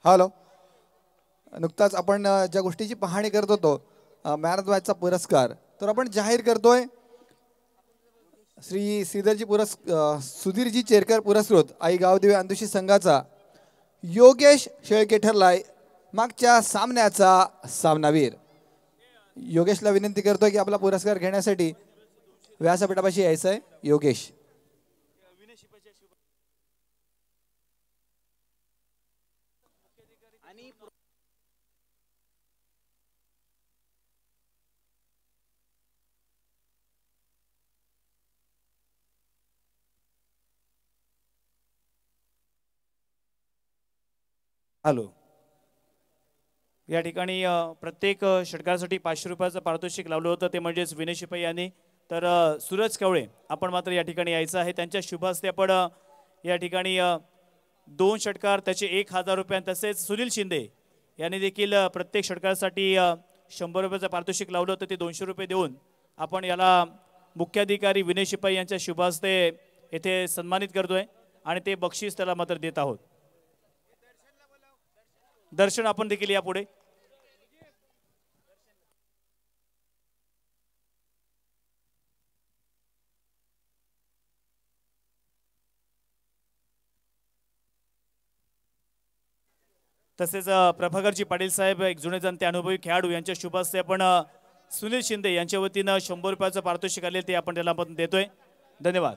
Hello. नुकताच आपण ज्या गोष्टीची पाहणी करत होतो मॅन ऑफ द मॅचचा पुरस्कार तर आपण जाहीर करतोय श्री श्रीधरजी सुधीरजी चेरकर पुरस्कृत आई गावदेवी अंधुशी संघाचा योगेश शेळके ठरलाय मागच्या सामन्याचा सामनावीर. योगेशला विनंती करतोय की आपला पुरस्कार घेण्यासाठी व्यासपीठापाशी यायचं आहे. योगेश. हॅलो. या ठिकाणी प्रत्येक षटकासाठी 500 रुपयाचं पारितोषिक लावलं होतं ते म्हणजेच विनय शिपाई यांनी. तर सूरज कवळे आपण मात्र या ठिकाणी यायचं आहे. त्यांच्या शुभ हस्ते आपण या ठिकाणी 2 षटकार त्याचे 1000 रुपये तसेच सुनील शिंदे यांनी देखील प्रत्येक षटकासाठी 100 रुपयाचं पारितोषिक लावलं होतं ते 200 रुपये देऊन आपण याला मुख्याधिकारी विनय शिपाई यांच्या शुभ हस्ते येथे सन्मानित करतोय आणि ते बक्षीस त्याला मात्र देत आहोत. दर्शन आपण देखील या पुढे. तसेच प्रभाकरजी पाटील साहेब एक जुने जाणते अनुभवी खेळाडू यांच्या शुभ हस्ते आपण सुनील शिंदे यांच्या वतीनं 100 रुपयाचं पारितोषिक आले ते आपण त्याला आपण देतोय. धन्यवाद.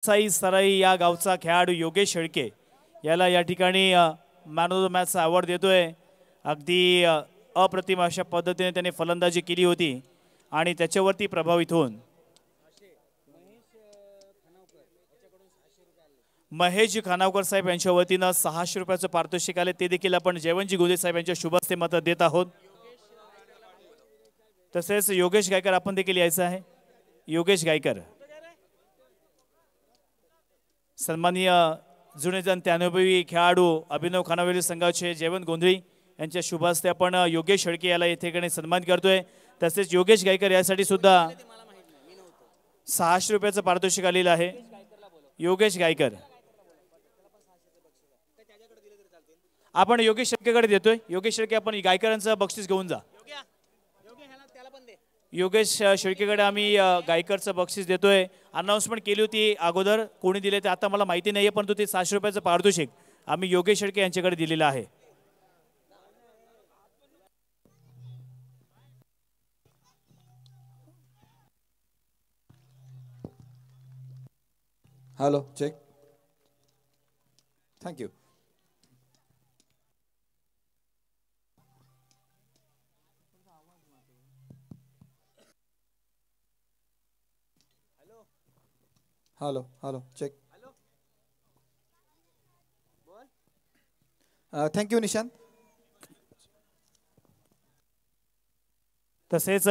साई सराई या गावचा खेळाडू योगेश शेळके याला या ठिकाणी मॅन ऑफ द मॅचचा अवॉर्ड देतोय. अगदी अप्रतिम अशा पद्धतीने त्याने फलंदाजी केली होती आणि त्याच्यावरती प्रभावित होऊन महेश खानावकर साहेब यांच्या वतीनं 600 रुपयाचं पारितोषिक आले ते देखील आपण जयवंतजी गोदे साहेब यांच्या शुभ हस्ते मात्र देत आहोत. तसेच योगेश गायकर आपण देखील यायचं आहे. योगेश गायकर सन्माननीय जुने जाणते अनुभवी खेळाडू अभिनव खानावली संघाचे जयवंत गोंधळी यांच्या शुभ हस्ते आपण योगेश शेळके याला येथे सन्मान करतोय. तसेच योगेश गायकर यासाठी सुद्धा 600 रुपयाचं पारितोषिक आलेलं आहे. योगेश गायकर आपण योगेश शेळकेकडे देतोय. योगेश शेळके आपण गायकरांचं बक्षीस घेऊन जा. योगेश शेळकेकडे आम्ही गायकरचं बक्षीस देतोय. अनाउन्समेंट केली होती अगोदर कोणी दिले ते आता मला माहिती नाहीये परंतु ते 600 रुपयाचं पारितोषिक आम्ही योगेश शेळके यांच्याकडे दिलेलं आहे. Hello check. Thank you. Hello hello check. Thank you Nishant. तसेच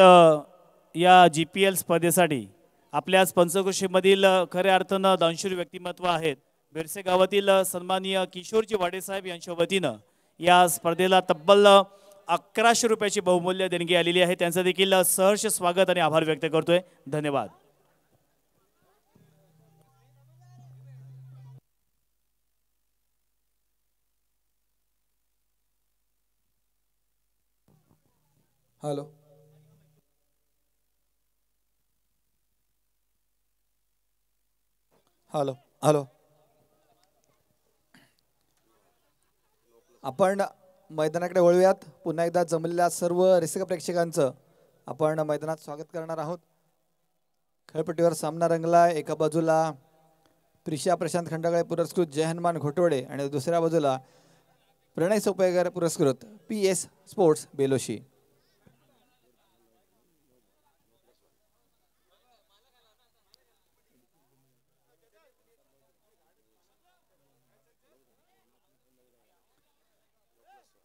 या GPL स्पर्धेसाठी आपल्या पंचक्रोशीमधील खऱ्या अर्थानं दानशूर व्यक्तिमत्व आहेत. बेरसे गावातील सन्माननीय किशोरजी वाडे साहेब यांच्या वतीनं या स्पर्धेला तब्बल 1100 रुपयाची बहुमूल्य देणगी आलेली आहे. त्यांचं देखील सहर्ष स्वागत आणि आभार व्यक्त करतोय. धन्यवाद. हॅलो. Hello hello. आपण मैदानाकडे वळूयात. पुन्हा एकदा जमलेल्या सर्व रसिक प्रेक्षकांचं आपण मैदानात स्वागत करणार आहोत। खेळपट्टीवर सामना रंगला। एका बाजूला त्रिशा प्रशांत खंडागळे पुरस्कृत जय हनुमान घोटवडे आणि दुसऱ्या बाजूला प्रणय सोपेकर पुरस्कृत PS स्पोर्ट्स बेलोशी।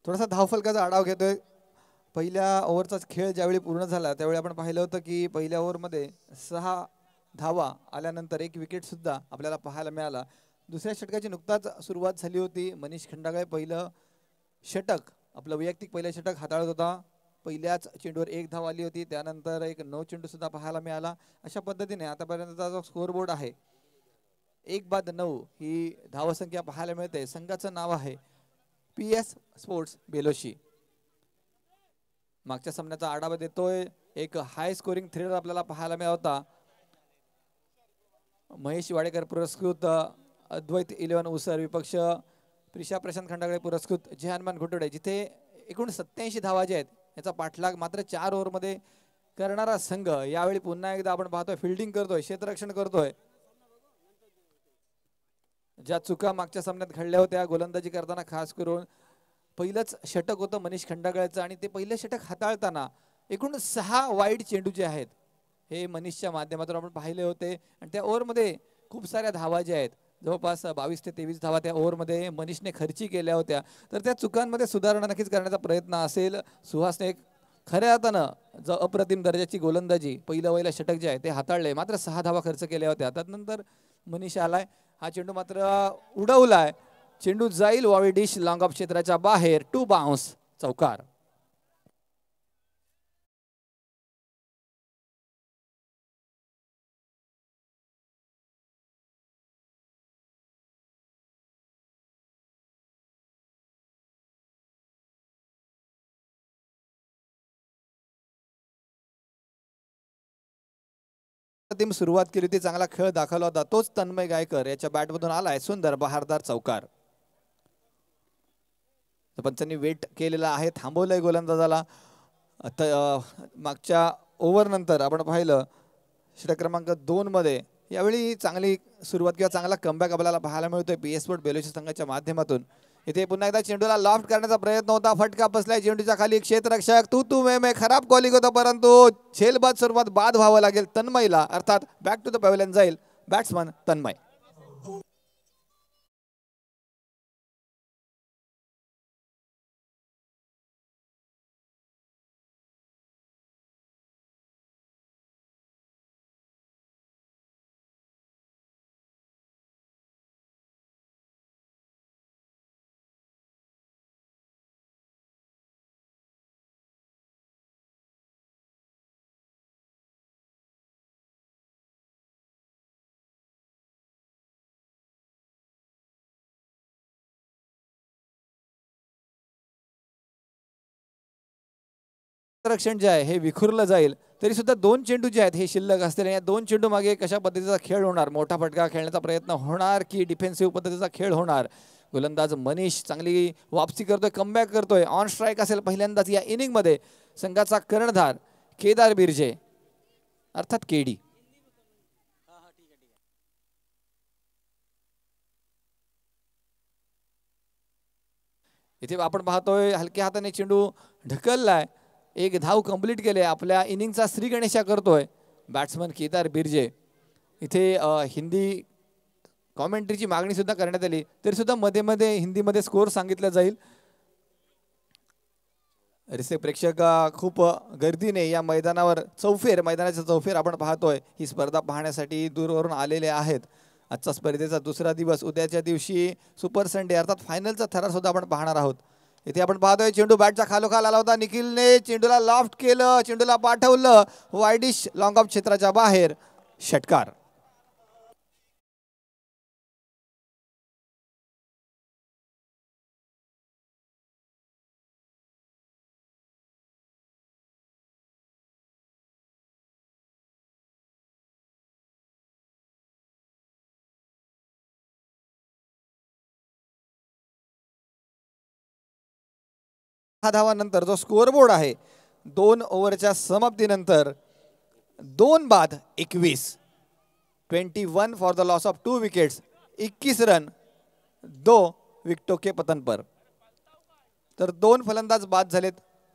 थोडासा धावफलकाचा आढावा घेतोय। पहिल्या ओव्हरचा खेळ ज्यावेळी पूर्ण झाला त्यावेळी आपण पाहिलं होतं की पहिल्या ओव्हरमध्ये 6 धावा आल्यानंतर एक विकेट सुद्धा आपल्याला पाहायला मिळाला। दुसऱ्या षटकाची नुकताच सुरुवात झाली होती। मनीष खंडागळे पहिलं षटक आपलं वैयक्तिक पहिलं षटक हाताळत होता। पहिल्याच चेंडूवर एक धाव आली होती। त्यानंतर एक 9 चेंडू सुद्धा पाहायला मिळाला। अशा पद्धतीने आतापर्यंतचा जो स्कोअरबोर्ड आहे 1/9 ही धावसंख्या पाहायला मिळते। संघाचं नाव आहे PS स्पोर्ट्स बेलोशी। मागच्या सामन्याचा आढावा देतोय। एक हाय स्कोरिंग थ्रिलर आपल्याला पाहायला मिळाला होता। महेश वाडेकर पुरस्कृत अद्वैत 11 उसर विपक्ष त्रिशा प्रशांत खंडागळे पुरस्कृत जय हनुमान घोटवडे, जिथे एकूण 87 धावा जे आहेत याचा पाठलाग मात्र 4 ओव्हरमध्ये करणारा संघ यावेळी पुन्हा एकदा आपण पाहतोय फिल्डिंग करतोय, क्षेत्ररक्षण करतोय। ज्या चुका मागच्या सामन्यात घडल्या होत्या गोलंदाजी करताना खास करून पहिलंच षटक होतं मनीष खंडागळेचं आणि ते पहिलं षटक हाताळताना एकूण 6 वाईड चेंडू जे आहेत हे मनीषच्या माध्यमातून आपण पाहिले होते आणि त्या ओव्हरमध्ये खूप साऱ्या धावा ज्या आहेत जवळपास 22 ते 23 धावा त्या ओव्हरमध्ये मनीषने खर्ची केल्या होत्या। तर त्या चुकांमध्ये सुधारणा नक्कीच करण्याचा प्रयत्न असेल। सुहासने एक खऱ्या अर्थानं जो अप्रतिम दर्जाची गोलंदाजी पहिलं षटक जे आहे ते हाताळले, मात्र 6 धावा खर्च केल्या होत्या। त्यानंतर मनीष आलाय, हा चेंडू मात्र उडवलाय। चेंडू जाईल वावी डिश लॉंग ऑफ क्षेत्राच्या बाहेर, 2 बाउन्स चौकार। टीम सुरुवात केली होती, चांगला खेळ दाखवला होता, तोच तन्मय गायकर याच्या बॅटमधून आलाय सुंदर बहारदार चौकार। पंचांनी वेट केलेला आहे, थांबवलंय गोलंदाजाला। मागच्या ओव्हर नंतर आपण पाहिलं षटक क्रमांक 2 मध्ये यावेळी चांगली सुरुवात किंवा चांगला कमबॅक आपल्याला पाहायला मिळतोय PS स्पोर्ट्स बेलोशी संघाच्या माध्यमातून। इथे पुन्हा एकदा चेंडूला लॉफ्ट करण्याचा प्रयत्न होता, फटका बसलाय चेंडूच्या खाली। क्षेत्ररक्षक तू मे खराब कॉलिंग होता, परंतु झेलबाद स्वरूपात बाद व्हावं लागेल तन्मयला, अर्थात बॅक टू द पॅव्हलियन जाईल बॅट्समन तन्मय। रक्षण जे आहे हे विखुरलं जाईल, तरी सुद्धा 2 चेंडू जे आहेत हे शिल्लक असतील। या 2 चेंडू मागे कशा पद्धतीचा खेळ होणार, मोठा फटका खेळण्याचा प्रयत्न होणार की डिफेन्सिव्ह पद्धतीचा खेळ होणार। गोलंदाज मनीष चांगली वापसी करतोय, कमबॅक करतोय, ऑन स्ट्राईक असेल पहिल्यांदाच या इनिंग मध्ये संघाचा कर्णधार केदार बिर्जे अर्थात केडी। इथे आपण पाहतोय हलक्या हाताने चेंडू ढकललाय, एक धाव कंप्लीट केले, आपल्या इनिंगचा श्री गणेशा करतोय बॅट्समन केदार बिर्जे। इथे हिंदी कॉमेंट्रीची मागणी सुद्धा करण्यात आली, तरी सुद्धा मध्ये मध्ये हिंदीमध्ये स्कोर सांगितलं जाईल। रिसे प्रेक्षक खूप गर्दीने या मैदानावर मैदानाच्या चौफेर आपण पाहतोय ही स्पर्धा पाहण्यासाठी दूरवरून आलेले आहेत। आजचा स्पर्धेचा दुसरा दिवस, उद्याच्या दिवशी सुपर संडे अर्थात फायनलचा थरार सुद्धा आपण पाहणार आहोत। इथे आपण पाहतोय चेंडू बॅटच्या खालोखाल आला होता, निखिलने चेंडूला लॉफ्ट केलं, चेंडूला पाठवलं वाईडिश लॉंग ऑफ क्षेत्राच्या बाहेर, षटकार। धावानंतर जो स्कोअरबोर्ड आहे 2 ओव्हरच्या समाप्तीनंतर 2 बाद 21, 21 for the loss of 2 wickets, 21 run 2 विकेटों के पतन पर। तर 2 फलंदाज बाद झालेत,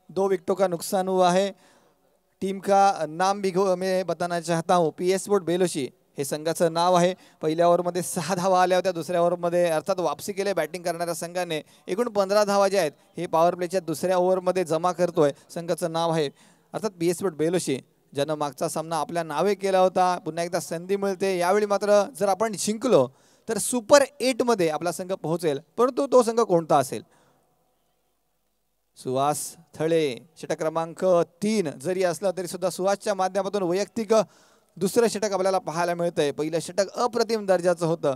2 विकेटों का नुकसान हुआ है। टीम का नाम भी मैं बताना चाहता हूँ, PS स्पोर्ट बेलोशी हे संघाचं नाव आहे। पहिल्या ओव्हरमध्ये 6 धावा आल्या होत्या, दुसऱ्या ओव्हरमध्ये अर्थात वापसी केली बॅटिंग करणाऱ्या संघाने। एकूण 15 धावा ज्या आहेत हे पॉवर प्लेच्या दुसऱ्या ओव्हरमध्ये जमा करतोय। संघाचं नाव आहे अर्थात PS स्पोर्ट बेलोशी, ज्यानं मागचा सामना आपल्या नावे केला होता। पुन्हा एकदा संधी मिळते, यावेळी मात्र जर आपण जिंकलो तर सुपर 8 मध्ये आपला संघ पोहोचेल, परंतु तो संघ कोणता असेल? सुहास थळे षटक क्रमांक 3 जरी असला तरी सुद्धा सुहासच्या माध्यमातून वैयक्तिक दुसरं षटक आपल्याला पाहायला मिळतंय। पहिलं षटक अप्रतिम दर्जाचं होतं,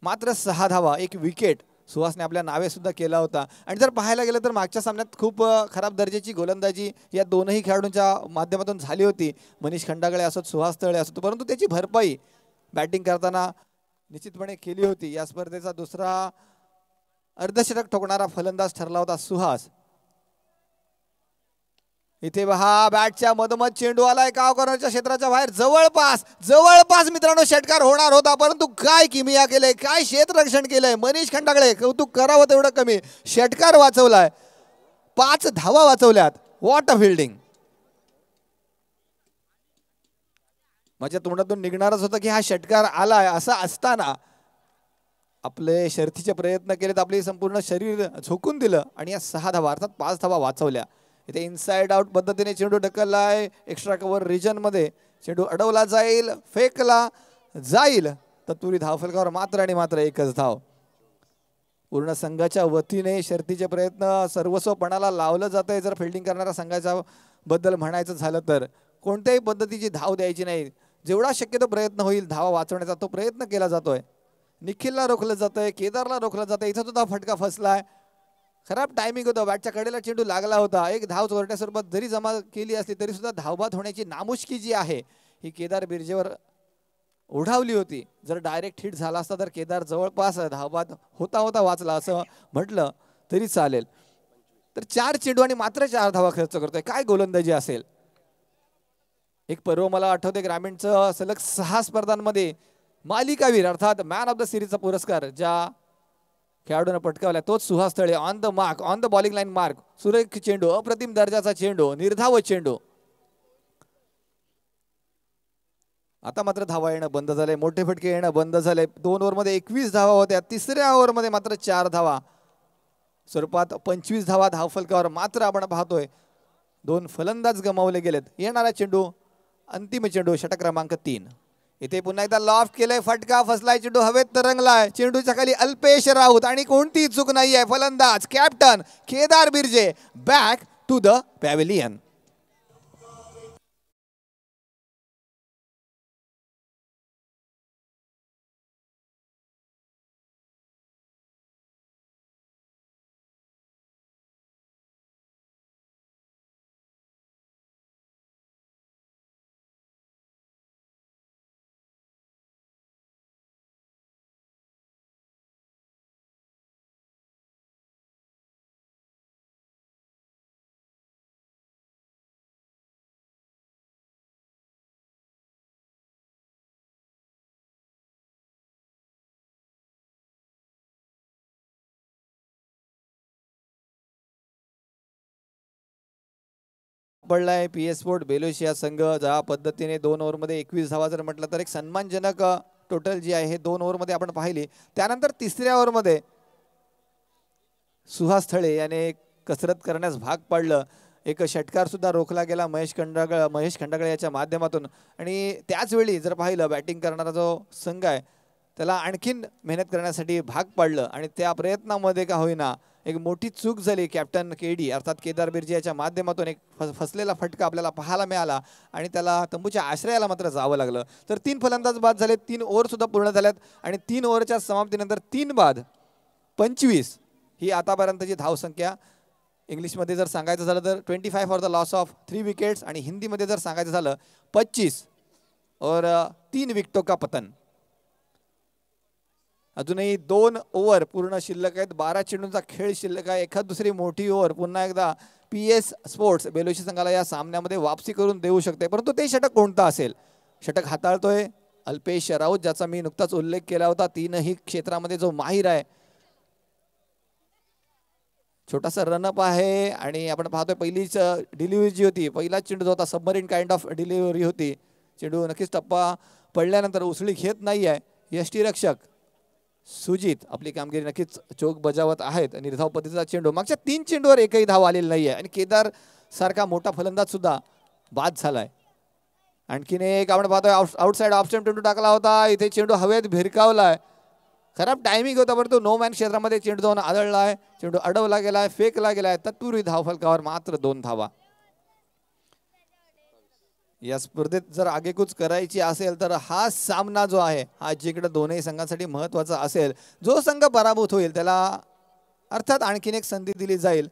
मात्र 6 धावा 1 विकेट सुहासने आपल्या नावे सुद्धा केला होता। आणि जर पाहायला गेलं तर मागच्या सामन्यात खूप खराब दर्जाची गोलंदाजी या दोनही खेळाडूंच्या माध्यमातून झाली होती, मनीष खंडागळे असोत सुहास तळे असोत, परंतु त्याची भरपाई बॅटिंग करताना निश्चितपणे केली होती। या स्पर्धेचा दुसरा अर्धशतक ठोकणारा फलंदाज ठरला होता सुहास। इथे पहा बॅटच्या मधोमध चेंडू आलाय काव कॉर्नरच्या क्षेत्राच्या बाहेर, जवळपास मित्रांनो षटकार होणार होता, परंतु काय किमिया केलंय, काय क्षेत्ररक्षण केलंय मनीष खंडागळे, कौतुक करावं तेवढं कमी। षटकार वाचवलाय, 5 धावा वाचवल्यात, व्हॉट अ फिल्डिंग। माझ्या तोंडातून निघणारच होतं की हा षटकार आलाय, असा असताना आपले शर्थीचे प्रयत्न केलेत, आपले संपूर्ण शरीर झोकून दिलं आणि या 6 धावा अर्थात 5 धावा वाचवल्या। इथे इनसाइड आउट पद्धतीने चेंडू ढकललाय, एक्स्ट्रा कव्हर रिजन मध्ये चेंडू अडवला जाईल, फेकला जाईल, तत्पुरी धावफलकावर मात्र आणि मात्र एकच धाव। पूर्ण संघाच्या वतीने शर्थीचे प्रयत्न सर्वस्व पणाला लावलं जातंय। जर फिल्डिंग करणाऱ्या संघाच्या बद्दल म्हणायचं झालं तर कोणत्याही पद्धतीची धाव द्यायची नाही, जेवढा शक्यतो प्रयत्न होईल धावा वाचवण्याचा तो प्रयत्न केला जातोय। निखिलला रोखलं जातंय, केदारला रोखलं जातंय, इथं सुद्धा फटका फसलाय, खराब टायमिंग होतं, बॅटच्या कडेला चेंडू लागला होता। एक धाव चोरट्या स्वरूपात जरी जमा केली असली तरी सुद्धा धावबाद होण्याची नामुष्की जी आहे ही केदार बिर्जेवर ओढावली होती। जर डायरेक्ट हिट झाला असता तर केदार जवळपास धावबाद होता वाचला असं म्हटलं तरी चालेल। तर 4 चेंडू आणि मात्र 4 धावा खर्च करतोय, काय गोलंदाजी असेल। एक पर्व मला आठवते ग्रामीणचं, सलग 6 स्पर्धांमध्ये मालिकावीर अर्थात मॅन ऑफ द सिरीजचा पुरस्कार ज्या खेळाडूने पटकावला तोच सुहास तळे। On the mark, on the bowling line mark, सुरेख चेंडू, अप्रतिम दर्जाचा चेंडू, निर्धाव चेंडू। आता मात्र धावा येणं बंद झाले, मोठे फटके येणं बंद झाले। 2 ओव्हरमध्ये 21 धावा होत्या, तिसऱ्या ओव्हरमध्ये मात्र 4 धावा स्वरूपात 25 धावा धावफलकावर मात्र आपण पाहतोय। 2 फलंदाज गमावले गेलेत। येणारा चेंडू अंतिम चेंडू षटक क्रमांक 3, इथे पुन्हा एकदा लॉफ्ट केलंय, फटका फसलाय, चेंडू हवेत तरंगलाय, चेंडूच्या खाली अल्पेश राऊत आणि कोणती चूक नाहीये। फलंदाज captain Kedar Birje back to the pavilion. पडलाय PS स्पोर्ट बेलोशिया संघ, ज्या पद्धतीने 2 ओव्हरमध्ये 21 धावा जर म्हटलं तर एक सन्मानजनक टोटल जी आहे 2 ओव्हरमध्ये आपण पाहिली। त्यानंतर तिसऱ्या ओव्हरमध्ये सुहास थळे याने कसरत करण्यास भाग पाडलं, एक षटकार सुद्धा रोखला गेला महेश खंडागळे याच्या माध्यमातून। आणि त्याच वेळी जर पाहिलं बॅटिंग करणारा जो संघ आहे त्याला आणखीन मेहनत करण्यासाठी भाग पाडलं आणि त्या प्रयत्नामध्ये का होईना एक मोठी चूक झाली। कॅप्टन केडी अर्थात केदार बिर्जे याच्या माध्यमातून एक फसलेला फटका आपल्याला पाहायला मिळाला आणि त्याला तंबूच्या आश्रयाला मात्र जावं लागलं। तर 3 फलंदाज बाद झाले, 3 ओव्हर सुद्धा पूर्ण झाल्यात आणि 3 ओव्हरच्या समाप्तीनंतर 3 बाद 25 ही आतापर्यंतची धावसंख्या। इंग्लिशमध्ये जर सांगायचं झालं तर 25 for the loss of 3 wickets आणि हिंदीमध्ये जर सांगायचं झालं 25 और 3 विकेटों का पतन। अजूनही 2 ओव्हर पूर्ण शिल्लक आहेत. 12 चेंडूंचा खेळ शिल्लक आहे. एखाद दुसरी मोठी ओव्हर पुन्हा एकदा PS स्पोर्ट्स बेलोशी संघाला या सामन्यामध्ये वापसी करून देऊ शकते. परंतु ते षटक कोणतं असेल? षटक हाताळतोय अल्पेश राऊत, ज्याचा मी नुकताच उल्लेख केला होता. तीनही क्षेत्रामध्ये जो माहीर आहे. छोटासा रनअप आहे आणि आपण पाहतोय पहिलीच डिलिव्हरी जी होती, पहिला चेंडू जो होता सबमरीन काइंड ऑफ डिलिव्हरी होती. चेंडू नक्कीच टप्पा पडल्यानंतर उचली घेत नाही आहे. यष्टीरक्षक सुजित आपली कामगिरी नक्कीच चोख बजावत आहेत. निर्धाव पद्धतीचा चेंडू, मागच्या 3 चेंडूवर एकही धाव आलेली नाही आहे आणि केदार सारखा मोठा फलंदाज सुद्धा बाद झालाय. आणखीन एक आपण पाहतोय आउटसाइड ऑफ स्टंप चेंडू टाकला होता. इथे चेंडू हवेत भिरकावलाय. खराब टायमिंग होता, परंतु नो मॅन क्षेत्रामध्ये चेंडू जाऊन आदळलाय. चेंडू अडवला गेलाय, फेकला गेलाय. तत्पूर्वी धाव फलकावर मात्र 2 धावा. या स्पर्धेत जर आगेकूच करायची असेल तर हा सामना जो आहे हा जिंकणं दोन्ही संघांसाठी महत्त्वाचा असेल. जो संघ पराभूत होईल त्याला अर्थात आणखीन एक संधी दिली जाईल.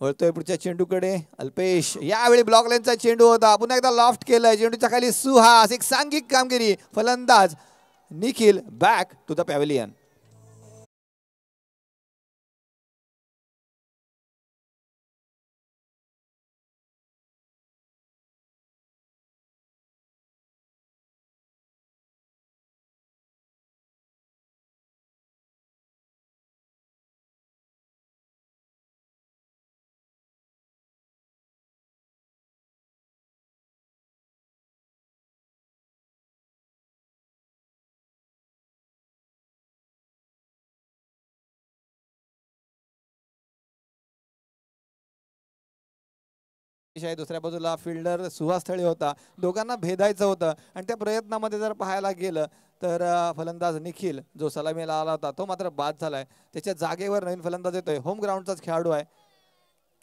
वळतोय पुढच्या चेंडूकडे अल्पेश. यावेळी ब्लॉक लाईनचा चेंडू होता, पुन्हा एकदा लॉफ्ट केलाय. चेंडूच्या खाली सुहास, एक सांघिक कामगिरी. फलंदाज Nikhil back to the pavilion. दुसऱ्या बाजूला फिल्डर सुहास थळे होता. दोघांना भेदायचं होतं आणि त्या प्रयत्नामध्ये जर पाहायला गेलं तर फलंदाज निखिल जो सलामीला आला होता तो मात्र बाद झालाय. त्याच्या जागेवर नवीन फलंदाज येतोय. होम ग्राउंडचाच खेळाडू आहे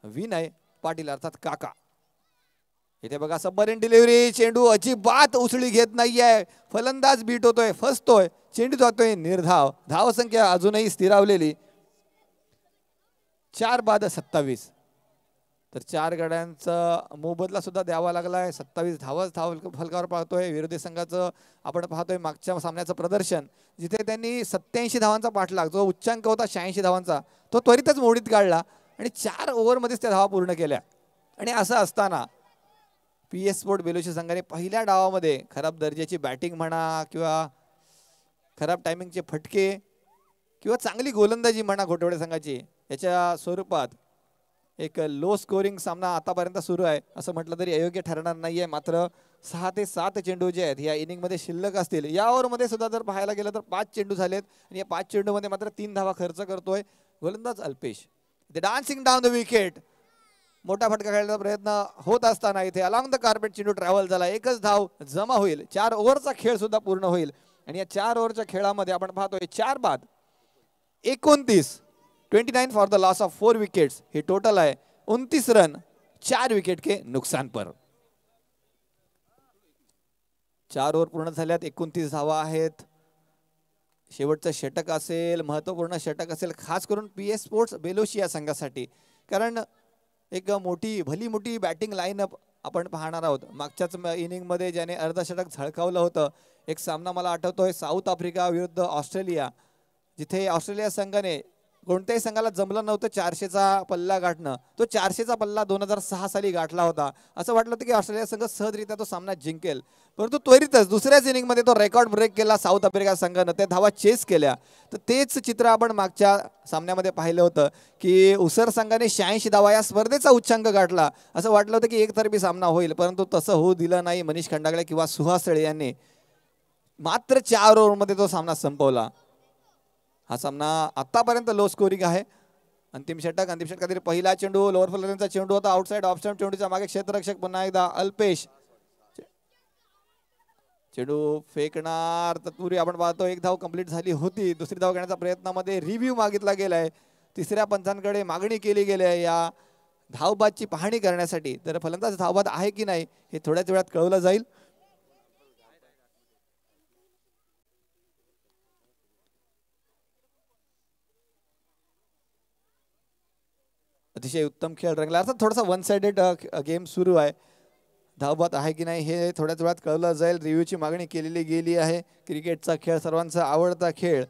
विनय पाटील अर्थात काका. इथे बघा सबमरीन डिलिव्हरी. चेंडू अजिबात उचली घेत नाहीये. फलंदाज बीट होतोय, फसतोय. चेंडू जातोय निर्धाव. धावसंख्या अजूनही स्थिरावलेली 4 बाद 27. तर 4 गड्यांचा मोबदला सुद्धा द्यावा लागलाय. 27 धावच धाव फलकावर पाहतोय. विरोधी संघाचं आपण पाहतोय मागच्या सामन्याचं प्रदर्शन, जिथे त्यांनी 87 धावांचा पाठलाग, जो उच्चांक होता 86 धावांचा, तो त्वरितच मोडीत काढला आणि 4 ओव्हरमध्येच त्या धावा पूर्ण केल्या. आणि असं असताना PS स्पोर्ट बेलोशी संघाने पहिल्या डावामध्ये खराब दर्जाची बॅटिंग म्हणा किंवा खराब टायमिंगचे फटके किंवा चांगली गोलंदाजी म्हणा घोटवडे संघाची, याच्या स्वरूपात एक लो स्कोरिंग सामना आतापर्यंत सुरू आहे असं म्हटलं तरी अयोग्य ठरणार नाहीये. मात्र 6 ते 7 चेंडू जे आहेत या इनिंगमध्ये शिल्लक असतील. या ओव्हरमध्ये सुद्धा जर पाहायला गेलं तर 5 चेंडू झालेत आणि या 5 चेंडूमध्ये मात्र 3 धावा खर्च करतोय गोलंदाज अल्पेश. ते डान्सिंग डाऊन द विकेट. मोठा फटका खेळण्याचा प्रयत्न होत असताना इथे अलॉंग द कार्पेट चेंडू ट्रॅव्हल झाला. एकच धाव जमा होईल. 4 ओव्हरचा खेळ सुद्धा पूर्ण होईल आणि या 4 ओव्हरच्या खेळामध्ये आपण पाहतोय 4 बाद 29 for the loss of 4 wickets. हे टोटल आहे 29 रन 4 विकेट के नुकसान पर. 4 ओव्हर पूर्ण झाल्यात. 29 धावा आहेत. शेवटचं षटक असेल, महत्वपूर्ण षटक असेल खास करून PS स्पोर्ट्स बेलोशी या संघासाठी. कारण एक भली मोठी बॅटिंग लाईनअप आपण पाहणार आहोत. मागच्याच इनिंगमध्ये ज्याने अर्धशतक झळकावलं होतं, एक सामना मला आठवतोय साऊथ आफ्रिका विरुद्ध ऑस्ट्रेलिया, जिथे ऑस्ट्रेलिया संघाने कोणत्याही संघाला जमलं नव्हतं 400चा पल्ला गाठणं. तो 400चा पल्ला 2006 साली गाठला होता. असं वाटलं होतं की ऑस्ट्रेलिया संघ सहजरित्या तो सामना जिंकेल, परंतु त्वरितच दुसऱ्याच इनिंगमध्ये तो रेकॉर्ड ब्रेक केला साऊथ आफ्रिका संघानं. त्या धावा चेस केल्या. तर तेच चित्र आपण मागच्या सामन्यामध्ये पाहिलं होतं की उसर संघाने 86 धावा या स्पर्धेचा उच्चांक गाठला. असं वाटलं होतं की एकतर्फी सामना होईल, परंतु तसं होऊ दिलं नाही. मनीष खंडागळे किंवा सुहास तळे यांनी मात्र 4 ओव्हरमध्ये तो सामना संपवला. हा सामना आतापर्यंत लो स्कोरिंग आहे. अंतिम षटकातील पहिला चेंडू लोअर फलंदाजांचा चेंडू होता. आउटसाइड ऑफ स्टंप चेंडूच्या मागे क्षेत्ररक्षक पुन्हा एकदा अल्पेश. चेंडू फेकणार. तत्पूर्वी आपण पाहतो एक धाव कंप्लीट झाली होती. दुसरी धाव घेण्याच्या प्रयत्नामध्ये रिव्ह्यू मागितला गेलाय. तिसऱ्या पंचांकडे मागणी केली गेली आहे या धावबादची पाहणी करण्यासाठी. तर फलंदाज धावबाद आहे की नाही हे थोड्याच वेळात कळवलं जाईल. अतिशय उत्तम खेळ रंगला. अर्थात थोडासा वन साइडेड गेम सुरू आहे. धावबाद आहे की नाही हे थोड्याच वेळात कळलं जाईल. रिव्ह्यूची मागणी केलेली गेली आहे. क्रिकेटचा खेळ सर्वांचा आवडता खेळ.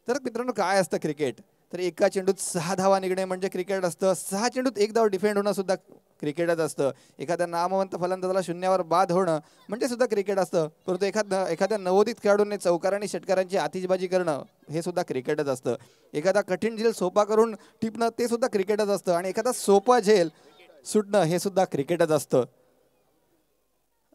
तर मित्रांनो काय असतं क्रिकेट, तर एका चेंडूत 6 धावा निघणे म्हणजे क्रिकेट असतं. 6 चेंडूत 1 धाव डिफेंड होणं सुद्धा क्रिकेटच असतं. एखाद्या नामवंत फलंदाजाला शून्यावर बाद होणं म्हणजे सुद्धा क्रिकेट असतं. परंतु एखाद्या नवोदित खेळाडूने चौकार आणि षटकारांची आतिषबाजी करणं हे सुद्धा क्रिकेटच असतं. एखादा कठीण झेल सोपा करून टिपणं ते सुद्धा क्रिकेटच असतं. आणि एखादा सोपा झेल सुटणं हे सुद्धा क्रिकेटच असतं.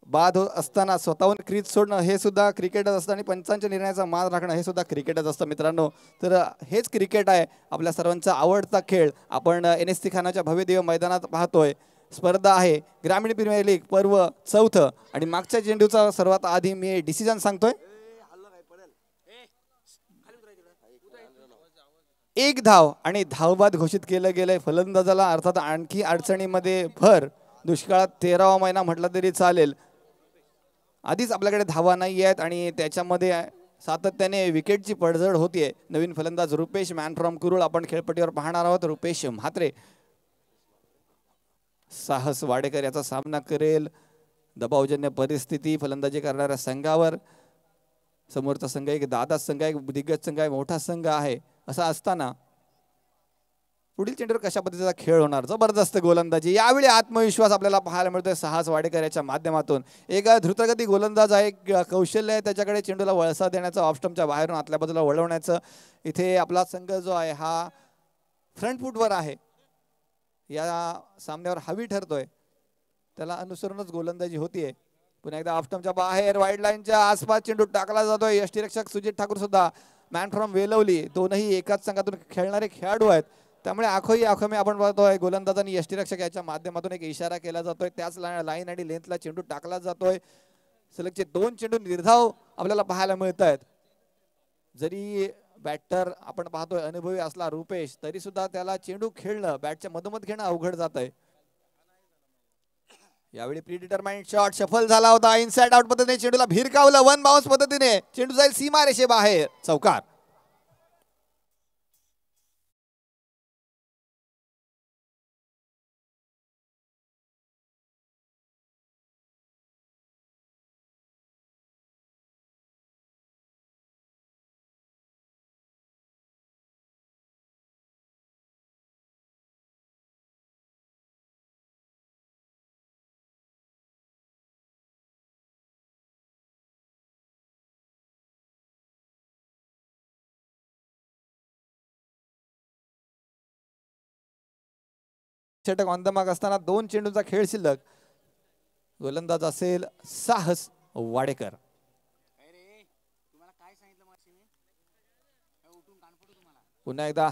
बाद असताना स्वतःहून क्रीज सोडणं हे सुद्धा क्रिकेटच असतं. आणि पंचांच्या निर्णयाचा मान राखणं हे सुद्धा क्रिकेटच असतं मित्रांनो. तर हेच क्रिकेट आहे, आपल्या सर्वांचा आवडता खेळ. आपण NSC खानाच्या भव्यदिव्य मैदानात पाहतोय. स्पर्धा आहे ग्रामीण प्रीमियर लीग पर्व 4थं. आणि मागच्या चेंडूचा सर्वात आधी मी डिसिजन सांगतोय. 1 धाव आणि धावबाद घोषित केलं गेलंय फलंदाजाला. अर्थात आणखी अडचणीमध्ये भर. दुष्काळात 13वा महिना म्हटलं तरी चालेल. आधीच आपल्याकडे धावा नाही आहेत आणि त्याच्यामध्ये सातत्याने विकेटची पडझड होतीये. नवीन फलंदाज रुपेश मॅन फ्रॉम कुरुळ आपण खेळपट्टीवर पाहणार आहोत. रुपेश म्हात्रे. साहस वाडेकर याचा सामना करेल. दबावजन्य परिस्थिती फलंदाजी करणाऱ्या संघावर. समोरचा संघ एक दादा संघ आहे, दिग्गज संघ आहे, मोठा संघ आहे. असं असताना पुढील चेंडूवर कशा पद्धतीचा खेळ होणार. जबरदस्त गोलंदाजी. यावेळी आत्मविश्वास आपल्याला पाहायला मिळतोय साहस वाडेकर याच्या माध्यमातून. एक द्रुतगती गोलंदाज आहे, कौशल्य आहे त्याच्याकडे. चेंडूला वळसा देण्याचं, ऑफस्टंपच्या बाहेरून आतल्या बाजूला वळवण्याचं. इथे आपला संघ जो आहे हा फ्रंट फूटवर आहे. या सामन्यावर हवी ठरतोय, त्याला अनुसरूनच गोलंदाजी होतीये. पुन्हा एकदा ऑफस्टंपच्या बाहेर वाईड लाईनच्या आसपास चेंडू टाकला जातोय. यष्टीरक्षक सुजित ठाकूर सुद्धा मॅन फ्रॉम वेलवली, दोनही एकाच संघातून खेळणारे खेळाडू आहेत. त्यामुळे आखोही आखोमी आपण पाहतोय गोलंदाज आणि यष्टीरक्षक याच्या माध्यमातून एक इशारा केला जातोय. त्याच लाईन आणि लेंथला चेंडू टाकला जातोय. सलगचे 2 चेंडू निर्धाव आपल्याला पाहायला मिळत आहेत. जरी बॅटर आपण पाहतोय अनुभवी असला रुपेश, तरी सुद्धा त्याला चेंडू खेळणं, बॅटच्या मधोमध घेणं अवघड जात आहे. यावेळी प्रीडिटरमाइंड शॉट शफल झाला होता. इनसाइड आउट पद्धतीने चेंडूला भिरकावलं. 1 बाउन्स पद्धतीने चेंडू जाईल सीमा रेषे बाहेर. चौकार. षटक ऑन द मार्क असताना 2 चेंडूचा खेळ शिल्लक. गोलंदाज असेल साहस वाडेकर. पुन्हा एकदा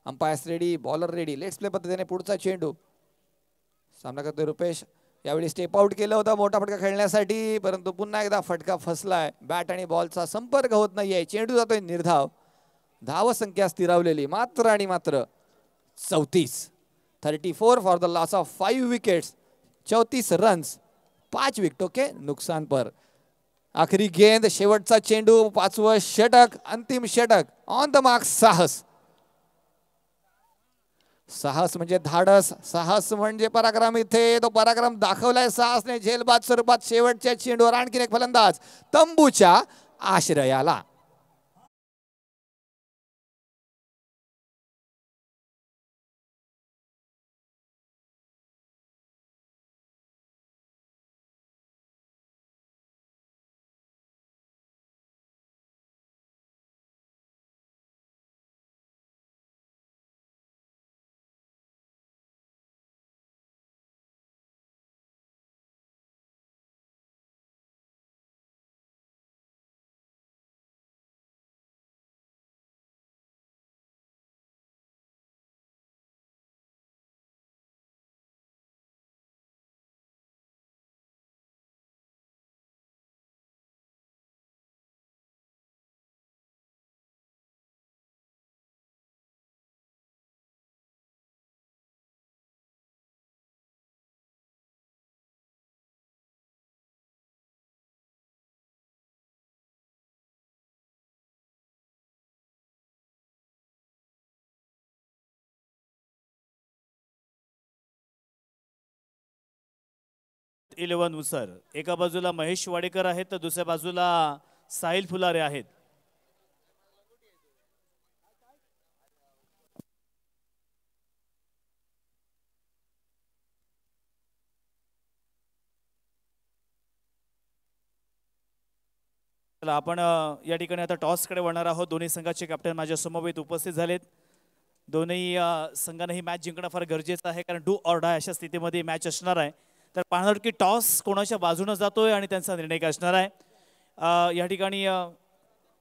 umpires ready, bowler ready. Let's play पद्धतीने पुढचा चेंडू. सामना करतोय रुपेश. यावेळी स्टेप आउट केलं होतं मोठा फटका खेळण्यासाठी, परंतु पुन्हा एकदा फटका फसलाय. बॅट आणि बॉलचा संपर्क होत नाहीये. चेंडू जातोय निर्धाव. धाव संख्या स्थिरावलेली मात्र आणि मात्र 34. 34 for the loss of 5 wickets. 34 runs, 5 विकेटों के नुकसान पर. आखरी गेंद, शेवटचा चेंडू, 5वं षटक, अंतिम षटक. ऑन द मार्क साहस. साहस म्हणजे धाडस, साहस म्हणजे पराक्रम. इथे तो पराक्रम दाखवलाय साहसने झेलबाद स्वरूपात. शेवटच्या चेंडूवर आणखीन एक फलंदाज तंबूच्या आश्रयाला. 11 नुसार एका बाजूला महेश वाडेकर आहेत तर दुसऱ्या बाजूला साहिल फुलारे आहेत. आपण या ठिकाणी आता टॉसकडे वळणार आहोत. दोन्ही संघाचे कॅप्टन माझ्या समवेत उपस्थित झालेत. दोन्ही संघांना ही मॅच जिंकणं फार गरजेचं आहे कारण डू ऑर डाय अशा स्थितीमध्ये मॅच असणार आहे. तर पाहणार की टॉस कोणाच्या बाजूनं जातोय आणि त्यांचा निर्णय काय असणार आहे. या ठिकाणी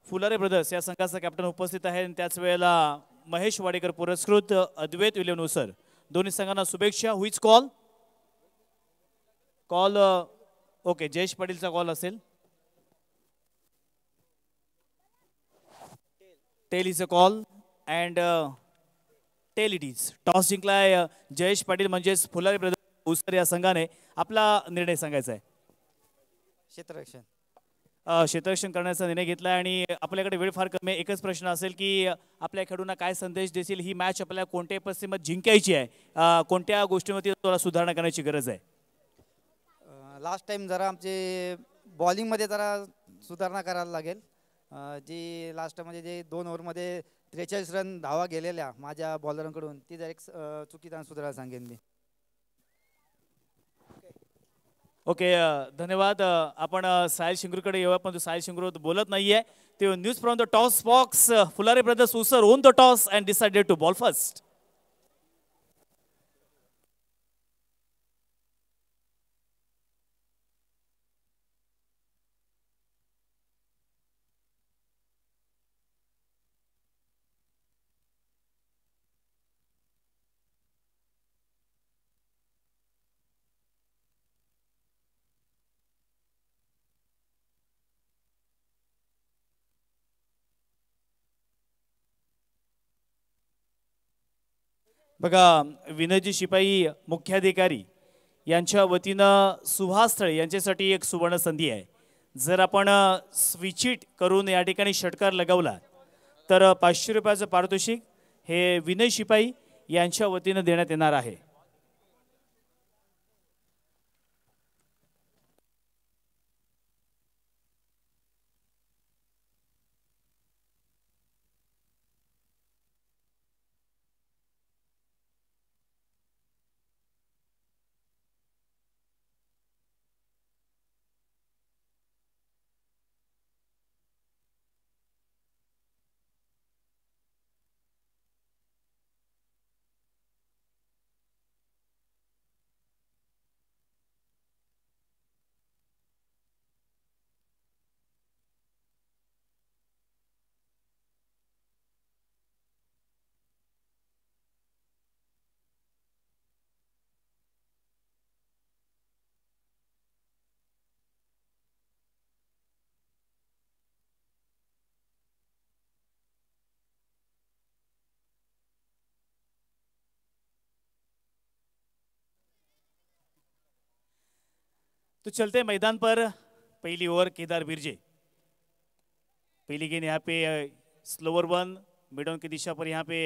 फुलारे ब्रदर्स या संघाचा कॅप्टन उपस्थित आहे आणि त्याच वेळेला महेश वाडेकर पुरस्कृत अद्वैत विलेनुसर दोन्ही संघांना शुभेच्छा. हुईच कॉल कॉल ओके जयेश पाटीलचा कॉल असेल. Tail is a call and tail it is. Toss जिंकलाय जयेश पाटील म्हणजेच फुलारे ब्रदर्स उसर या संघाने. आपला निर्णय सांगायचा आहे. क्षेत्ररक्षण क्षेत्ररक्षण करण्याचा निर्णय घेतला आणि आपल्याकडे वेळ फार कमी आहे. एकच प्रश्न असेल की आपल्या खेळाडूंना काय संदेश देशील. ही मॅच आपल्याला कोणत्या परिस्थितीमध्ये जिंकायची आहे. कोणत्या गोष्टीमध्ये तुला सुधारणा करण्याची गरज आहे. लास्ट टाइम जरा आमचे बॉलिंगमध्ये जरा सुधारणा करायला लागेल. जी लास्ट मध्ये जे 2 ओव्हरमध्ये 43 रन धावा गेलेल्या माझ्या बॉलरांकडून ती जर एक चुकीचा सुधारणा सांगेन मी. ओके धन्यवाद. आपण साहिल शिंगरूकडे येऊया पण साहिल शिंगरू बोलत नाहीये. ते news from the toss box. Phulare brothers उसर won the toss and decided to bowl first. बघा विनयजी शिपाई मुख्याधिकारी यांच्या वतीनं सुहास थळे यांच्यासाठी एक सुवर्ण संधी आहे. जर आपण स्विचिट करून या ठिकाणी षटकार लगावला तर 500 रुपयाचं पारितोषिक हे विनय शिपाई यांच्या वतीनं देण्यात येणार आहे. तो चलते मैदान पर. पहली ओवर केदार बिरजे. पहली गेंद यहाँ पे स्लोवर वन मिड ऑन की दिशा पर यहाँ पे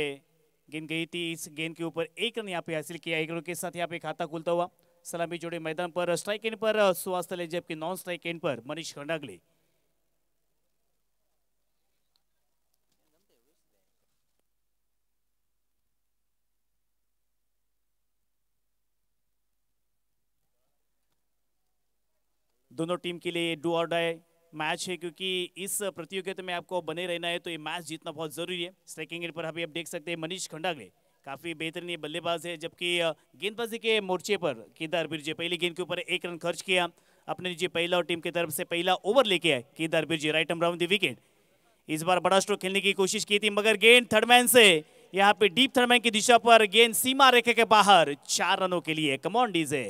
गेंद गई थी. इस गेंद के ऊपर 1 रन यहाँ पे हासिल किया. 1 रन के साथ यहाँ पे खाता खुलता हुआ सलामी जोड़े मैदान पर. स्ट्राइक एंड पर सुहास थले जबकि नॉन स्ट्राइक एंड पर मनीष खंडागले. दोनों टीम के लिए डू और डाई मैच है क्योंकि इस प्रतियोगिता में आपको बने रहना है तो ये मैच जीतना बहुत जरूरी है. स्ट्राइकिंग एंड पर अभी आप देख सकते हैं मनीष खंडागले काफी बेहतरीन बल्लेबाज है. जबकि गेंदबाजी के मोर्चे पर केदार बिरजे पहली गेंद के ऊपर 1 रन खर्च किया. अपने जी पहला और टीम की तरफ से पहला ओवर लेके आए Kedar Birje. Right arm round the wicket. इस बार बड़ा स्ट्रोक खेलने की कोशिश की थी मगर गेंद थर्डमैन से यहाँ पे डीप थर्डमैन की दिशा पर गेंद सीमा रेखे के बाहर. 4 रनों के लिए. कम ऑन डीजे.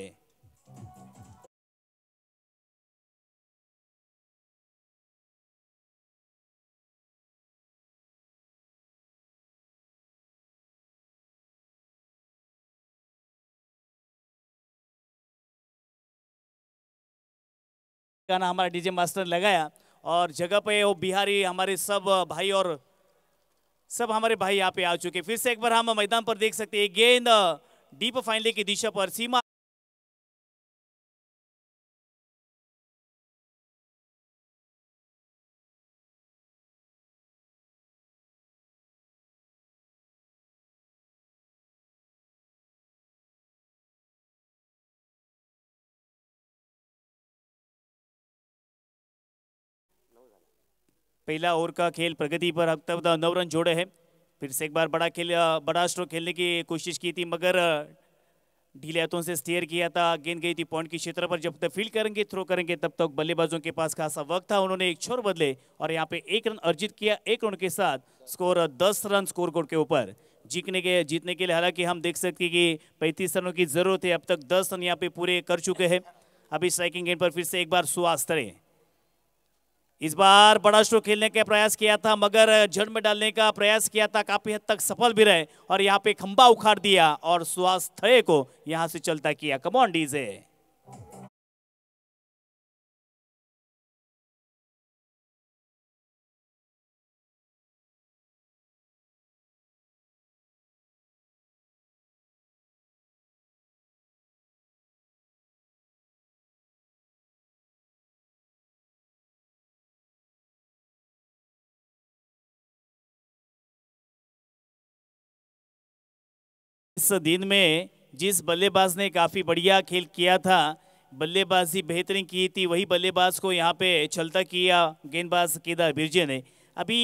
गाना हमारा डीजे मास्टर लगाया और जगह पे वो बिहारी हमारे सब भाई और सब हमारे भाई यहाँ पे आ चुके. फिर से एक बार हम मैदान पर देख सकते हैं गेंद डीप फाइनली की दिशा पर सीमा पहला ओवर का खेल प्रगति पर अब तक 9 रन जोड़े हैं। फिर से एक बार बड़ा खेल, बड़ा स्ट्रोक खेलने की कोशिश की थी मगर ढीले हाथों से स्टीयर किया था। गेंद गई थी पॉइंट के क्षेत्र पर। जब तक फील्ड करेंगे, थ्रो करेंगे, तब तक बल्लेबाजों के पास खासा वक्त था। उन्होंने एक छोर बदले और यहाँ पे 1 रन अर्जित किया। 1 रन के साथ स्कोर 10 रन स्कोर बोर्ड के ऊपर। जीतने के लिए हालांकि हम देख सकते हैं कि 35 रनों की जरूरत है। अब तक 10 रन यहाँ पे पूरे कर चुके हैं। अभी स्ट्राइकिंग गेंद पर फिर से एक बार सुहास तरे। इस बार बड़ा स्ट्रोक खेलने का प्रयास किया था मगर जड़ में डालने का प्रयास किया था, काफी हद तक सफल भी रहे और यहाँ पे खंबा उखाड़ दिया और सुहास थड़े को यहाँ से चलता किया। Come on DJ. इस दिन में जिस बल्लेबाज ने काफी बढ़िया खेल किया था, बल्लेबाजी बेहतरीन की थी, वही बल्लेबाज को यहाँ पे चलता किया गेंदबाज केदार बिरजे ने। अभी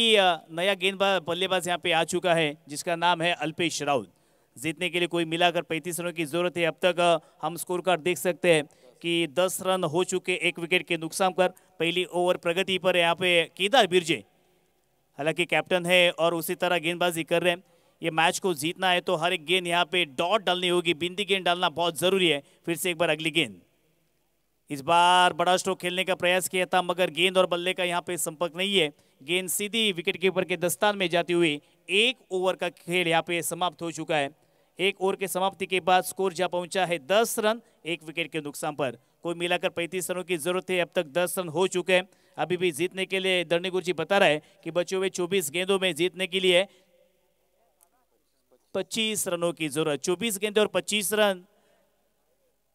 नया गेंदबाज बल्लेबाज यहाँ पे आ चुका है जिसका नाम है अल्पेश राउत। जीतने के लिए कोई मिलाकर 35 रनों की जरूरत है। अब तक हम स्कोर कार्ड देख सकते हैं कि 10 रन हो चुके 1 विकेट के नुकसान पर। पहली ओवर प्रगति पर यहाँ पे केदार बिरजे हालांकि कैप्टन है और उसी तरह गेंदबाजी कर रहे हैं। ये मैच को जीतना है तो हर एक गेंद यहाँ पे डॉट डालनी होगी, बिंदी गेंद डालना बहुत जरूरी है। फिर से एक बार अगली गेंद। इस बार बड़ा स्ट्रोक खेलने का प्रयास किया था मगर गेंद और बल्ले का यहाँ पे संपर्क नहीं है। गेंद सीधी विकेट कीपर के दस्तान में जाती हुई 1 ओवर का खेल यहाँ पे समाप्त हो चुका है। 1 ओवर के समाप्ति के बाद स्कोर जा पहुंचा है 10 रन 1 विकेट के नुकसान पर। कोई मिलाकर 35 रनों की जरूरत है। अब तक 10 रन हो चुके हैं। अभी भी जीतने के लिए दर्नी गुरुजी बता रहा है कि बचे हुए 24 गेंदों में जीतने के लिए 25 रनों की जरूरत। 24 गेंदे और 25 रन।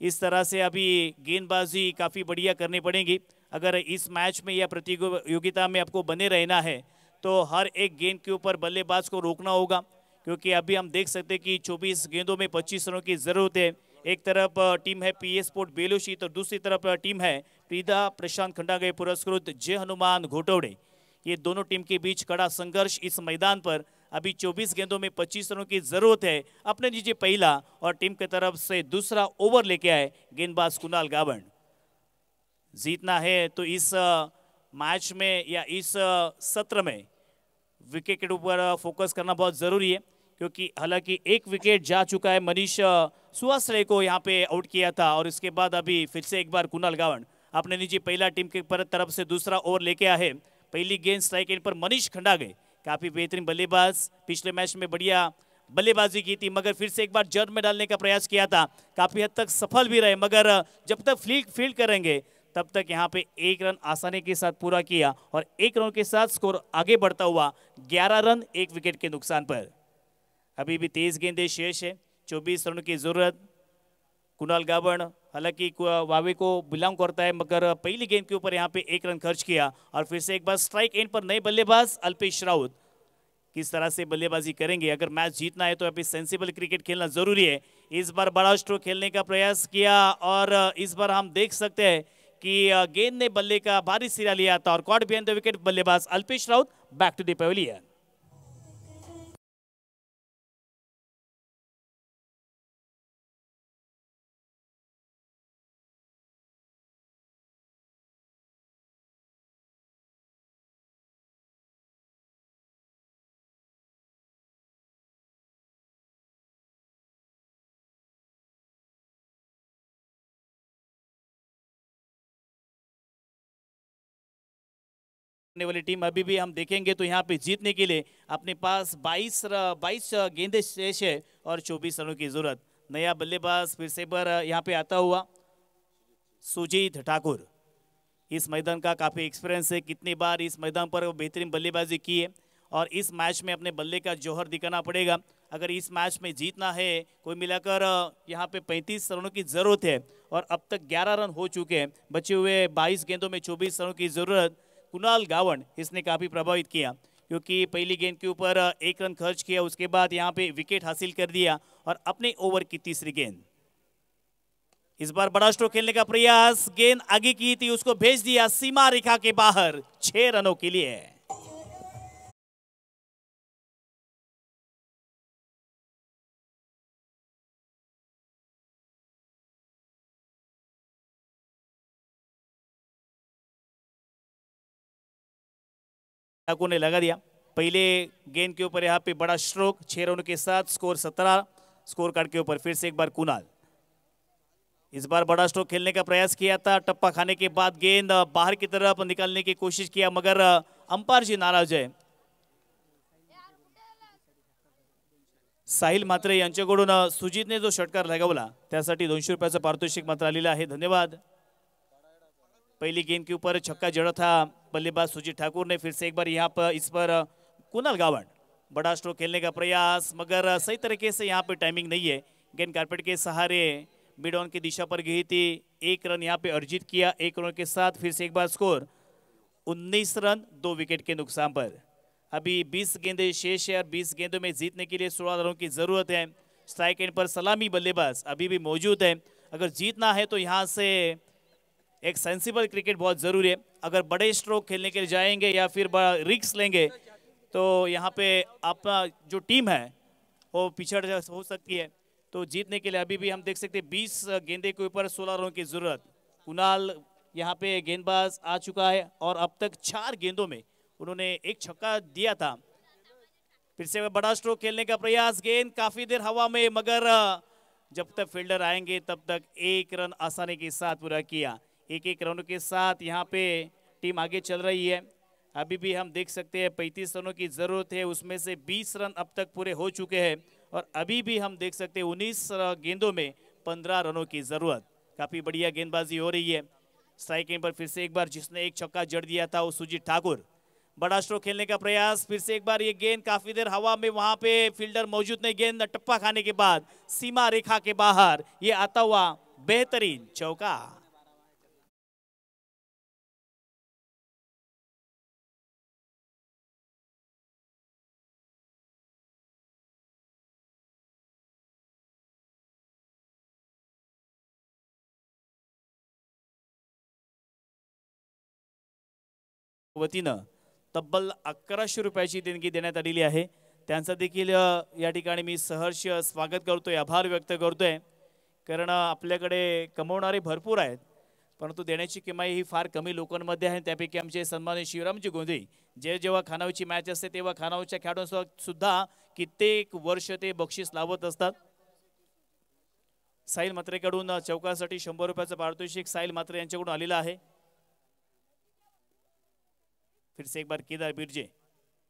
इस तरह से अभी गेंदबाजी काफी बढ़िया करनी पड़ेगी अगर इस मैच में या प्रतियोगिता में आपको बने रहना है तो हर एक गेंद के ऊपर बल्लेबाज को रोकना होगा, क्योंकि अभी हम देख सकते हैं कि 24 गेंदों में 25 रनों की जरूरत है। एक तरफ टीम है पीएस स्पोर्ट बेलोशी तो दूसरी तरफ टीम है प्रीदा प्रशांत खंडागय पुरस्कृत जय हनुमान घोटौड़े। ये दोनों टीम के बीच कड़ा संघर्ष इस मैदान पर। अभी 24 गेंदों में 25 रनों की जरूरत है। अपने नीचे पहला और टीम की तरफ से दूसरा ओवर लेके आए गेंदबाज कुणाल गावण। जीतना है तो इस मैच में या इस सत्र में विकेट के ऊपर फोकस करना बहुत जरूरी है, क्योंकि हालांकि 1 विकेट जा चुका है। मनीष सुहासरे को यहाँ पे आउट किया था और इसके बाद अभी फिर से एक बार कुणाल गावण अपने नीचे पहला टीम के तरफ से दूसरा ओवर लेके आए। पहली गेंद स्ट्राइक एंड पर मनीष खंडागय काफी बेहतरीन बल्लेबाज, पिछले मैच में बढ़िया बल्लेबाजी की थी मगर फिर से एक बार जड़ में डालने का प्रयास किया था, काफी हद तक सफल भी रहे मगर जब तक फील्ड करेंगे तब तक यहाँ पे 1 रन आसानी के साथ पूरा किया और 1 रन के साथ स्कोर आगे बढ़ता हुआ 11 रन 1 विकेट के नुकसान पर। अभी भी 23 गेंदें शेष है, 24 रनों की जरूरत। कुणाल गावण हालांकि वावे को बिलोंग करता है मगर पहली गेंद के ऊपर यहाँ पे 1 रन खर्च किया और फिर से एक बार स्ट्राइक एंड पर नए बल्लेबाज अल्पेश राउत किस तरह से बल्लेबाजी करेंगे। अगर मैच जीतना है तो अभी सेंसिबल क्रिकेट खेलना जरूरी है। इस बार बड़ा स्ट्रोक खेलने का प्रयास किया और इस बार हम देख सकते हैं कि गेंद ने बल्ले का भारी सिरा लिया था और कॉट बिहाइंड द विकेट बल्लेबाज Alpesh Raut back to the pavilion. वाली टीम अभी भी हम देखेंगे तो यहाँ पे जीतने के लिए अपने पास 22 गेंदे शेष है और 24 रनों की जरूरत। नया बल्लेबाज फिर से बार यहाँ पे आता हुआ सुजीत ठाकुर। इस मैदान का काफी एक्सपीरियंस है, कितनी बार इस मैदान पर बेहतरीन बल्लेबाजी की है और इस मैच में अपने बल्ले का जौहर दिखाना पड़ेगा। अगर इस मैच में जीतना है, कोई मिलाकर यहाँ पे 35 रनों की जरूरत है और अब तक 11 रन हो चुके हैं। बचे हुए 22 गेंदों में 24 रनों की जरूरत। कुणाल गावण इसने काफी प्रभावित किया क्योंकि पहली गेंद के ऊपर 1 रन खर्च किया, उसके बाद यहाँ पे विकेट हासिल कर दिया और अपने ओवर की तीसरी गेंद। इस बार बड़ा स्ट्रोक खेलने का प्रयास, गेंद आगे की थी, उसको भेज दिया सीमा रेखा के बाहर 6 रनों के लिए। ठाकुर ने लगा दिया। पहले गेंद के ऊपर यहाँ पे बड़ा स्ट्रोक, 6 रनों के साथ स्कोर 17 स्कोर कार्ड के ऊपर। फिर से एक बार कुणाल, इस बार बड़ा स्ट्रोक खेलने का प्रयास किया था, टप्पा खाने के बाद गेंद बाहर की तरफ निकालने की कोशिश किया, मगर अंपायर जी नाराज है। साहिल म्हात्रे यांच्याकडून सुजितने जो षटकार लगावला त्यासाठी 200 रुपयाचं पारितोषिक मात्र आलेलं आहे, धन्यवाद। पहली गेंद के ऊपर छक्का जड़ा था बल्लेबाज सुजीत ठाकुर ने। फिर से एक बार यहाँ पर इस पर कुणाल गावड़, बड़ा स्ट्रोक खेलने का प्रयास, मगर सही तरीके से यहाँ पे टाइमिंग नहीं है। गेंद carpet K Sahare mid on की दिशा पर गई थी, 1 रन यहाँ पे अर्जित किया 1 रन के साथ। फिर से एक बार स्कोर 19 रन 2 विकेट के नुकसान पर। अभी 20 गेंदें शेष है और 20 गेंदों में जीतने के लिए 16 रनों की जरूरत है। स्ट्राइक एंड पर सलामी बल्लेबाज अभी भी मौजूद है। अगर जीतना है तो यहाँ से एक सेंसिबल क्रिकेट बहुत जरूरी है। अगर बड़े स्ट्रोक खेलने के लिए जाएंगे या फिर रिक्स लेंगे तो यहाँ पे आपका जो टीम है वो पिछड़ हो सकती है। तो जीतने के लिए अभी भी हम देख सकते हैं 20 गेंदे के ऊपर 16 रनों की जरूरत। कुणाल यहाँ पे गेंदबाज आ चुका है और अब तक 4 गेंदों में उन्होंने एक छक्का दिया था। फिर से बड़ा स्ट्रोक खेलने का प्रयास, गेंद काफी देर हवा में, मगर जब तक फील्डर आएंगे तब तक 1 रन आसानी के साथ पूरा किया। 1-1 रनों के साथ यहाँ पे टीम आगे चल रही है। अभी भी हम देख सकते हैं 35 रनों की जरूरत है, उसमें से 20 रन अब तक पूरे हो चुके हैं और अभी भी हम देख सकते हैं 19 गेंदों में 15 रनों की जरूरत। काफी बढ़िया गेंदबाजी हो रही है। स्ट्राइकिंग पर फिर से एक बार जिसने एक छक्का जड़ दिया था वो सुजीत ठाकुर। बड़ा स्ट्रोक खेलने का प्रयास, फिर से एक बार ये गेंद काफी देर हवा में, वहां पे फील्डर मौजूद नहीं, गेंद टप्पा खाने के बाद सीमा रेखा के बाहर ये आता हुआ बेहतरीन चौका। वतीनं तब्बल 1100 रुपयाची देणगी देण्यात आलेली आहे। त्यांचा देखील या ठिकाणी मी सहर्ष स्वागत करतोय, आभार व्यक्त करतोय, कारण आपल्याकडे कमवणारे भरपूर आहेत परंतु देण्याची किमाई ही फार कमी लोकांमध्ये आहे। त्यापैकी आमचे सन्माननीय शिवरामजी गोंधळी जे जेव्हा खानावळची मॅच असते तेव्हा खानावळच्या खेळाडूंसोबत सुद्धा कित्येक वर्ष ते बक्षीस लावत असतात। साहिल म्हात्रेकडून चौकासाठी 100 रुपयाचं पारितोषिक साहिल म्हात्रे यांच्याकडून आलेलं आहे। फिर से एक बार केदार बिरजे,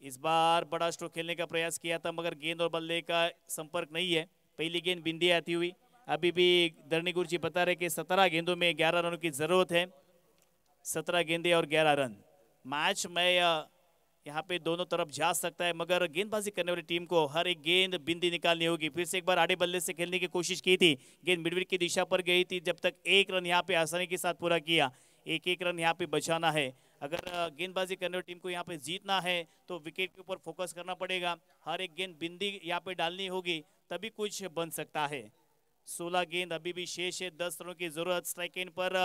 इस बार बड़ा स्ट्रोक खेलने का प्रयास किया था मगर गेंद और बल्ले का संपर्क नहीं है। पहली गेंद बिंदी आती हुई। अभी भी धरनी गुरुजी बता रहे कि 17 गेंदों में 11 रनों की जरूरत है। 17 गेंदे और 11 रन। मैच में यहाँ पे दोनों तरफ जा सकता है मगर गेंदबाजी करने वाली टीम को हर एक गेंद बिंदी निकालनी होगी। फिर से एक बार आड़े बल्ले से खेलने की कोशिश की थी, गेंद मिडविकेट की दिशा पर गई थी, जब तक 1 रन यहाँ पे आसानी के साथ पूरा किया। 1-1 रन यहाँ पे बचाना है। अगर गेंदबाजी करने वाली टीम को यहाँ पे जीतना है तो विकेट के ऊपर फोकस करना पड़ेगा। हर एक गेंद बिंदी यहाँ पे डालनी होगी तभी कुछ बन सकता है। 16 गेंद अभी भी शेष है, 10 रनों की जरूरत। स्ट्राइक एंड पर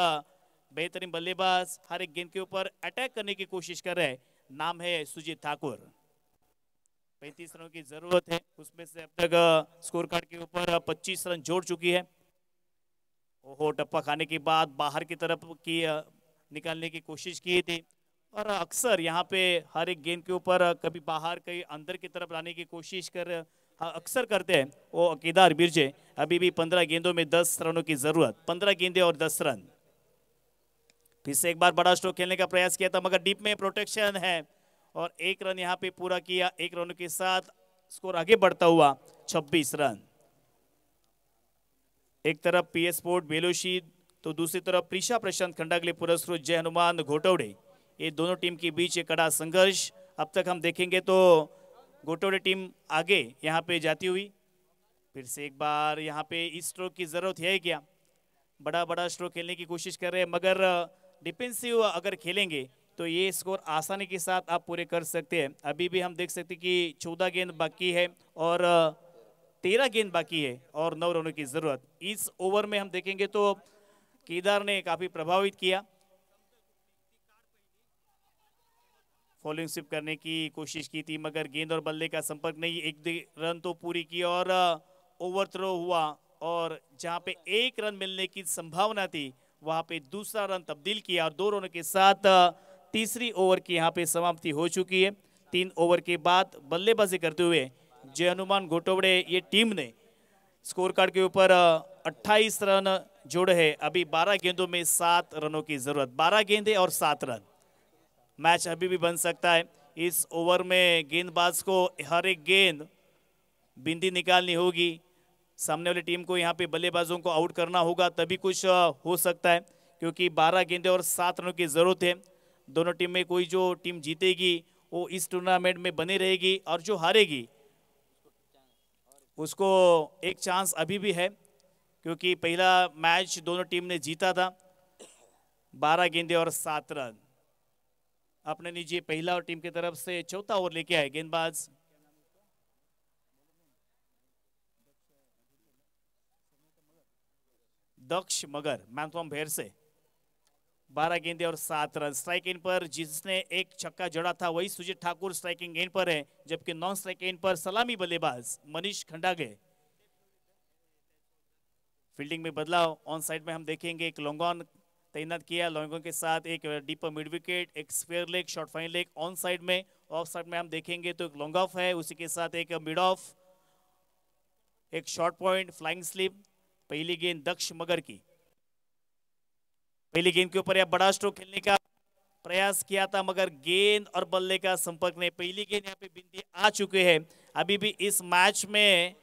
बेहतरीन बल्लेबाज हर एक गेंद के ऊपर अटैक करने की कोशिश कर रहे हैं, नाम है सुजीत ठाकुर। 35 रनों की जरूरत है, उसमें से अब तक स्कोर कार्ड के ऊपर 25 रन जोड़ चुकी है। ओहो, टप्पा खाने के बाद बाहर की तरफ की निकालने की कोशिश की थी और अक्सर यहाँ पे हर एक गेंद के ऊपर कभी बाहर कहीं अंदर की तरफ लाने की कोशिश अक्सर करते हैं वो केदार बिरजे। अभी भी 15 गेंदों में 10 रनों की जरूरत, 15 गेंदे और 10 रन। फिर से एक बार बड़ा स्ट्रोक खेलने का प्रयास किया था मगर डीप में प्रोटेक्शन है और 1 रन यहाँ पे पूरा किया। 1 रन के साथ स्कोर आगे बढ़ता हुआ 26 रन। एक तरफ पीएस स्पोर्ट बेलोशी तो दूसरी तरफ प्रीशा प्रशांत खंडागले पुरस्कृत जय हनुमान घोटवड़े, ये दोनों टीम के बीच एक कड़ा संघर्ष अब तक हम देखेंगे तो घोटवड़े टीम आगे यहाँ पे जाती हुई। फिर से एक बार यहाँ पे इस स्ट्रोक की जरूरत है क्या, बड़ा स्ट्रोक खेलने की कोशिश कर रहे हैं मगर डिफेंसिव अगर खेलेंगे तो ये स्कोर आसानी के साथ आप पूरे कर सकते हैं। अभी भी हम देख सकते हैं कि 14 गेंद बाकी है और 13 गेंद बाकी है और 9 रनों की जरूरत। इस ओवर में हम देखेंगे तो केदार ने काफी प्रभावित किया, फॉलोइंग स्विप करने की कोशिश की थी मगर गेंद और बल्ले का संपर्क नहीं। 1 रन तो पूरी की और ओवर थ्रो हुआ और जहां पे 1 रन मिलने की संभावना थी वहां पे दूसरा रन तब्दील किया और 2 रनों के साथ तीसरी ओवर की यहाँ पे समाप्ति हो चुकी है। 3 ओवर के बाद बल्लेबाजी करते हुए जय हनुमान घोटवड़े ये टीम ने स्कोर कार्ड के ऊपर 28 रन जोड़े हैं। अभी 12 गेंदों में 7 रनों की जरूरत, 12 गेंदें और 7 रन। मैच अभी भी बन सकता है। इस ओवर में गेंदबाज को हर एक गेंद बिंदी निकालनी होगी। सामने वाली टीम को यहाँ पे बल्लेबाजों को आउट करना होगा, तभी कुछ हो सकता है, क्योंकि 12 गेंदें और 7 रनों की जरूरत है। दोनों टीम में कोई जो टीम जीतेगी वो इस टूर्नामेंट में बनी रहेगी, और जो हारेगी उसको एक चांस अभी भी है, क्योंकि पहला मैच दोनों टीम ने जीता था। 12 गेंदें और 7 रन अपने नीचे पहला और टीम की तरफ से चौथा ओवर लेके आए गेंदबाज दक्ष मगर, मैन फ्रॉम भेर से। 12 गेंदे और 7 रन। स्ट्राइक इन पर जिसने एक छक्का जड़ा था वही सुजीत ठाकुर स्ट्राइकिंग एंड पर है, जबकि नॉन स्ट्राइक एंड पर सलामी बल्लेबाज मनीष खंडागे। फील्डिंग में बदलाव ऑन साइड में हम देखेंगे, एक लॉन्ग ऑन तैनात किया, लॉन्ग ऑन के साथ एक डीपर मिड विकेट, एक square leg, short fine leg on side में। ऑफ साइड में हम देखेंगे तो एक लॉन्ग ऑफ है, उसी के साथ एक मिड ऑफ, एक शॉर्ट पॉइंट, फ्लाइंग स्लिप। पहली गेंद दक्ष मगर की। पहली गेंद के ऊपर यह बड़ा स्ट्रोक खेलने का प्रयास किया था, मगर गेंद और बल्ले का संपर्क नहीं। पहली गेंद यहाँ पे बिंदी आ चुके हैं। अभी भी इस मैच में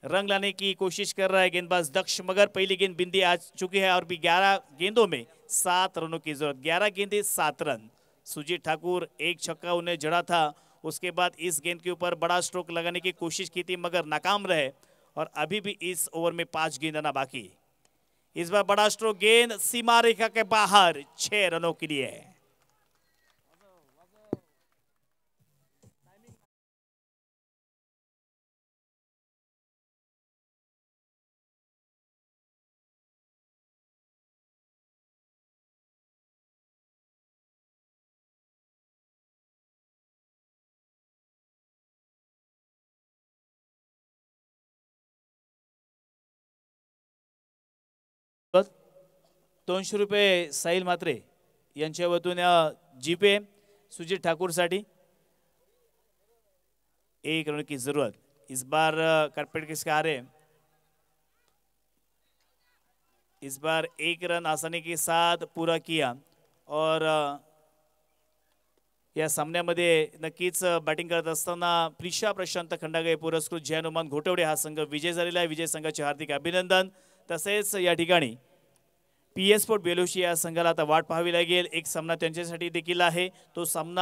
रंग लाने की कोशिश कर रहा है गेंदबाज दक्ष मगर। पहली गेंद बिंदी आ चुकी है और भी 11 गेंदों में 7 रनों की जरूरत। 11 गेंदें 7 रन। सुजीत ठाकुर एक छक्का उन्हें जड़ा था, उसके बाद इस गेंद के ऊपर बड़ा स्ट्रोक लगाने की कोशिश की थी मगर नाकाम रहे, और अभी भी इस ओवर में 5 गेंद आना बाकी। इस बार बड़ा स्ट्रोक, गेंद सीमा रेखा के बाहर, 6 रनों के लिए। ₹200 साहिल म्हात्रे यांच्या वतीने जीपे सुजीत ठाकुर साठी। 1 रन की जरूरत। इस बार कारपेट किसके आ रहे, इस बार 1 रन आसानी के साथ पूरा किया, और या सामन्यामध्ये नक्कीच बॅटिंग करत असताना प्रिशा प्रशांत खंडागे पुरस्कृत जय हनुमान घोटवडे हा संघ विजय झालेला आहे। विजय संघाचे हार्दिक अभिनंदन। तसेच या ठिकाणी PS स्पोर्ट बेलोशी या संघाला आता वाट पाहावी लागेल। एक सामना त्यांच्यासाठी देखील आहे, तो सामना